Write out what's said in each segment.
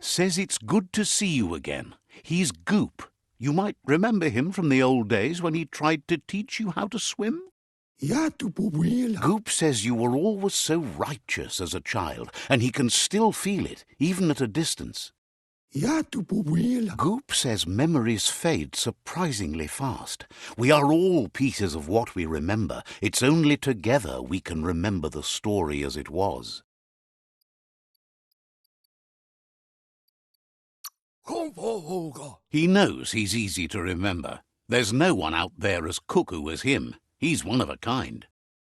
Says it's good to see you again. He's Goop. You might remember him from the old days when he tried to teach you how to swim. Goop says you were always so righteous as a child, and he can still feel it, even at a distance. Goop says memories fade surprisingly fast. We are all pieces of what we remember. It's only together we can remember the story as it was. He knows he's easy to remember. There's no one out there as cuckoo as him. He's one of a kind.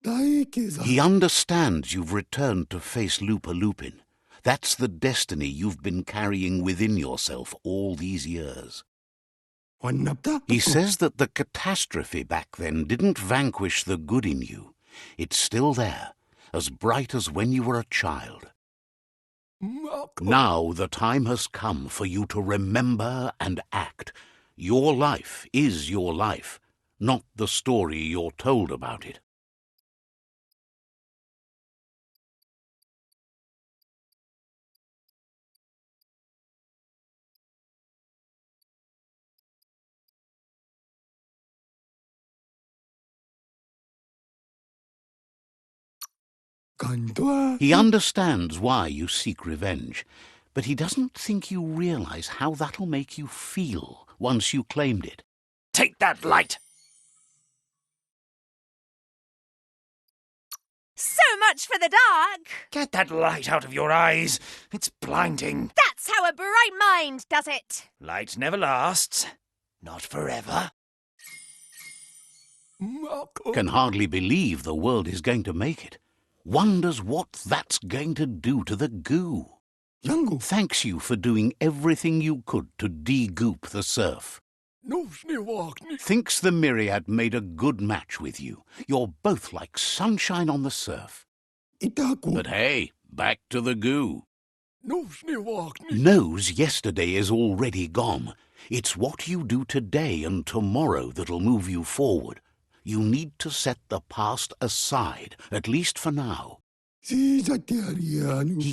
He understands you've returned to face Lupa-Lupin. That's the destiny you've been carrying within yourself all these years. He says that the catastrophe back then didn't vanquish the good in you. It's still there, as bright as when you were a child. Now the time has come for you to remember and act. Your life is your life, not the story you're told about it. He understands why you seek revenge, but he doesn't think you realize how that'll make you feel once you claimed it. Take that light! So much for the dark! Get that light out of your eyes. It's blinding. That's how a bright mind does it. Light never lasts. Not forever. Can hardly believe the world is going to make it. Wonders what that's going to do to the goo. Thanks you for doing everything you could to de-goop the surf. Thinks the myriad made a good match with you. You're both like sunshine on the surf. But hey, back to the goo. Knows yesterday is already gone. It's what you do today and tomorrow that'll move you forward. You need to set the past aside, at least for now. He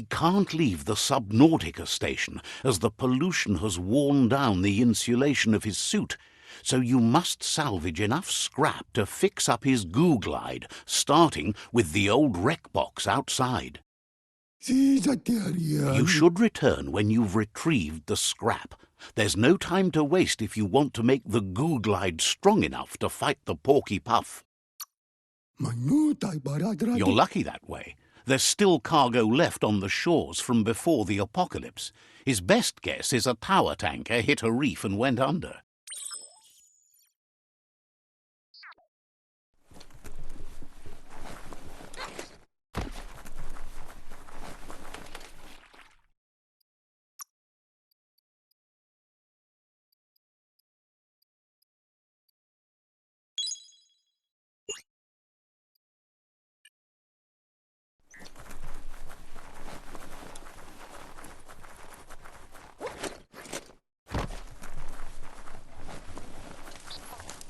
can't leave the Subnautica station, as the pollution has worn down the insulation of his suit, so you must salvage enough scrap to fix up his goo glide, starting with the old wreck box outside. You should return when you've retrieved the scrap. There's no time to waste if you want to make the goo glide strong enough to fight the Porky Puff. You're lucky that way. There's still cargo left on the shores from before the apocalypse. His best guess is a tower tanker hit a reef and went under.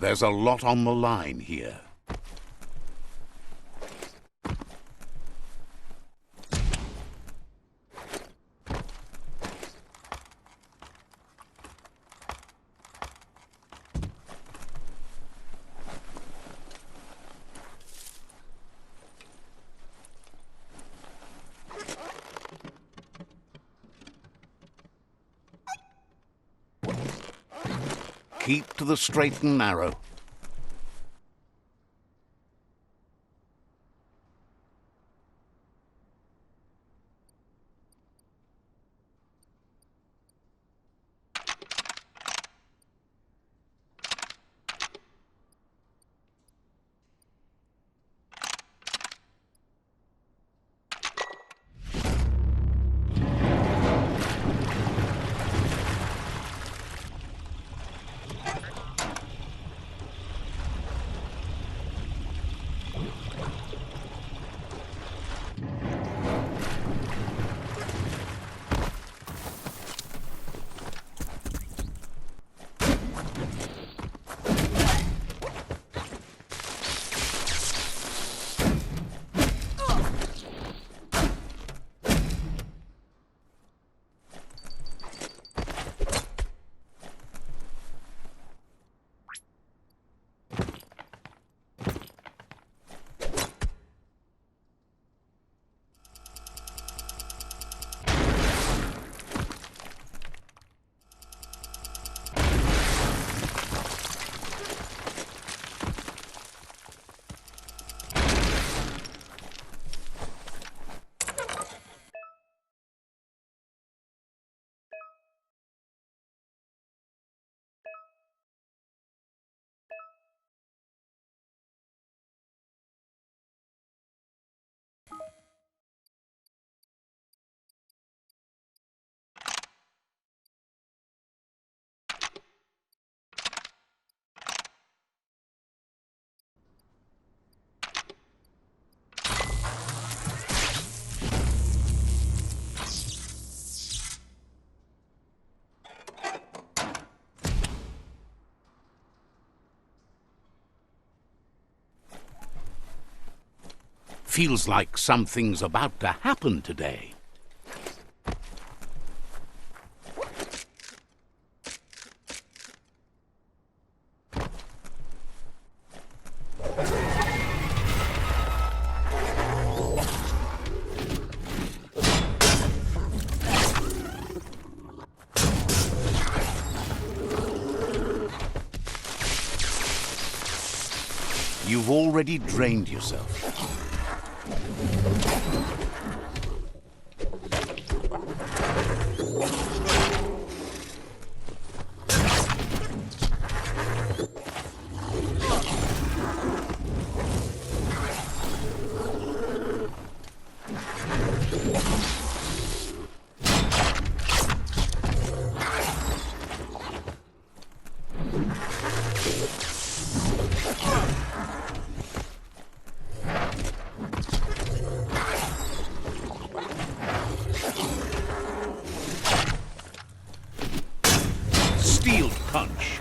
There's a lot on the line here. Keep to the straight and narrow. feels like something's about to happen today. You've already drained yourself. Steel punch.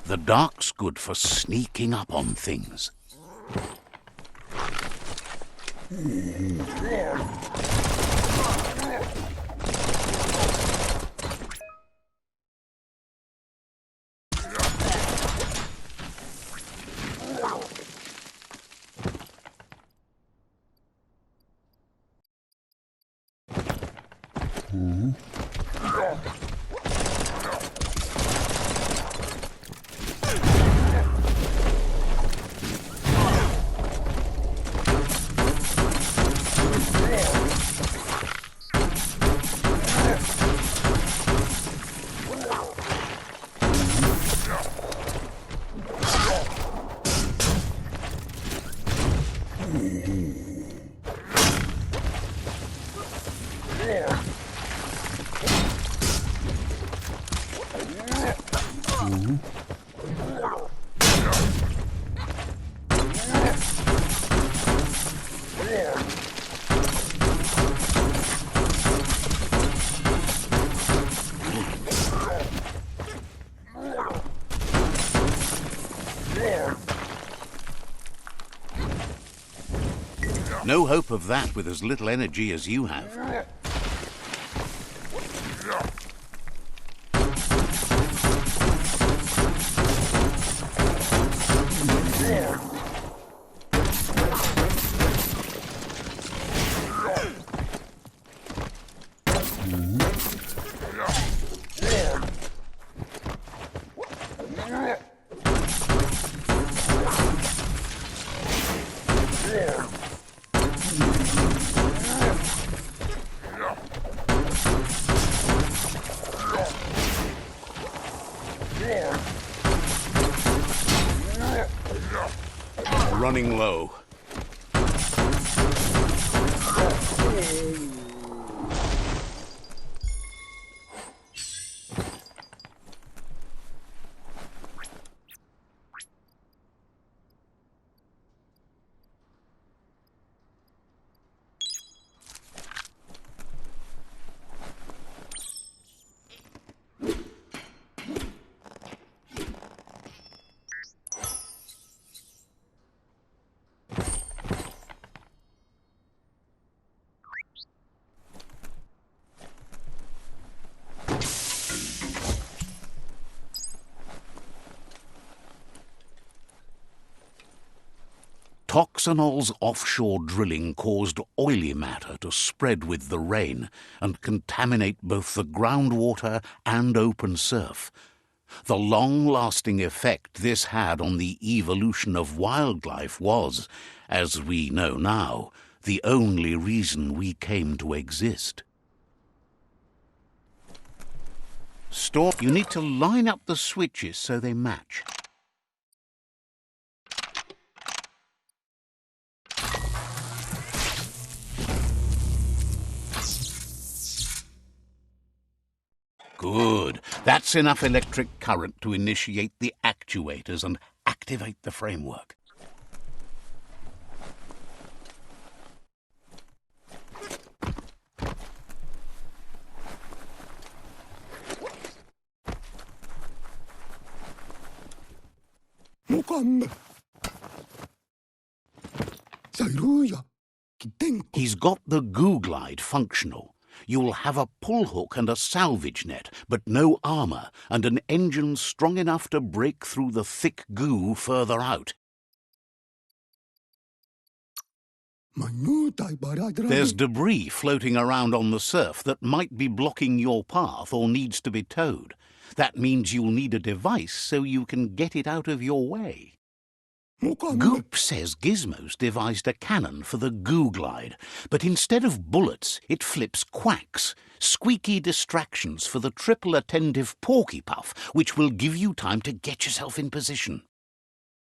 The dark's good for sneaking up on things. No hope of that with as little energy as you have. Running low. Toxanol's offshore drilling caused oily matter to spread with the rain and contaminate both the groundwater and open surf. The long-lasting effect this had on the evolution of wildlife was, as we know now, the only reason we came to exist. You need to line up the switches so they match. Good. That's enough electric current to initiate the actuators and activate the framework. He's got the goo glide functional. You'll have a pull hook and a salvage net, but no armour, and an engine strong enough to break through the thick goo further out. There's debris floating around on the surf that might be blocking your path or needs to be towed. That means you'll need a device so you can get it out of your way. Goop says Gizmo's devised a cannon for the goo glide, but instead of bullets, it flips quacks, squeaky distractions for the triple attentive porky puff, which will give you time to get yourself in position.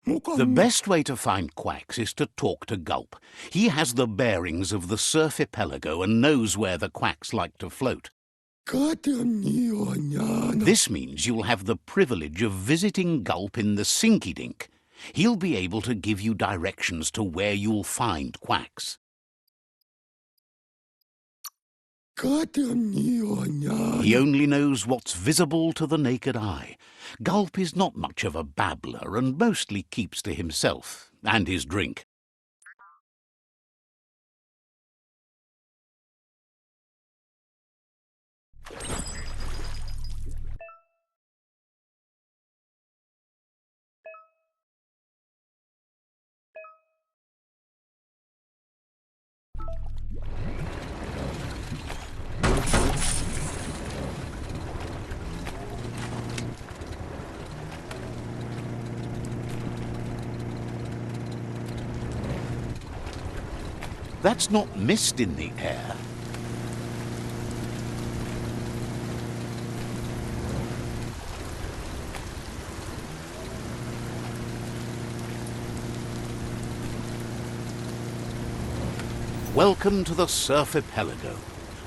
The best way to find quacks is to talk to Gulp. He has the bearings of the surf archipelago and knows where the quacks like to float. This means you'll have the privilege of visiting Gulp in the Sinky Dink. He'll be able to give you directions to where you'll find quacks. He only knows what's visible to the naked eye. Gulp is not much of a babbler and mostly keeps to himself and his drink. That's not mist in the air. Welcome to the surf archipelago,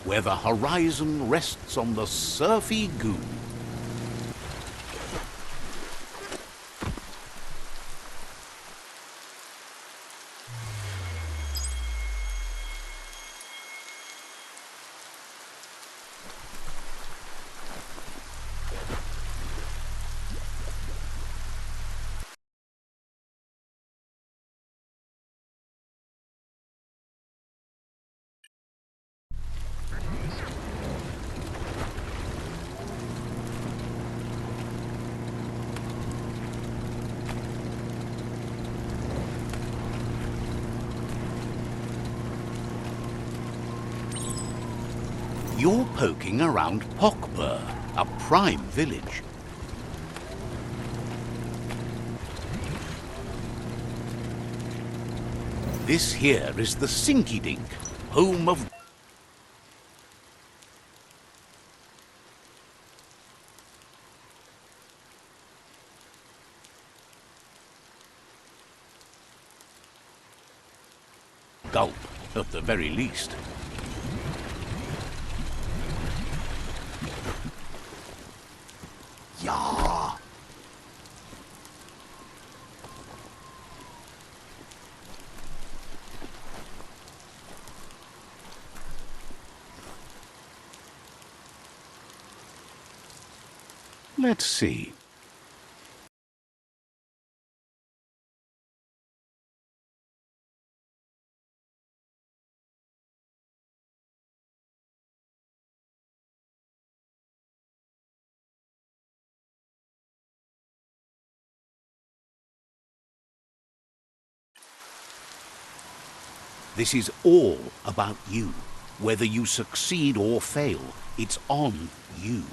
where the horizon rests on the surfy goo. You're poking around Pockbur, a prime village. This here is the Sinky Dink, home of... Gulp, at the very least. Yeah. Let's see. This is all about you. Whether you succeed or fail, it's on you.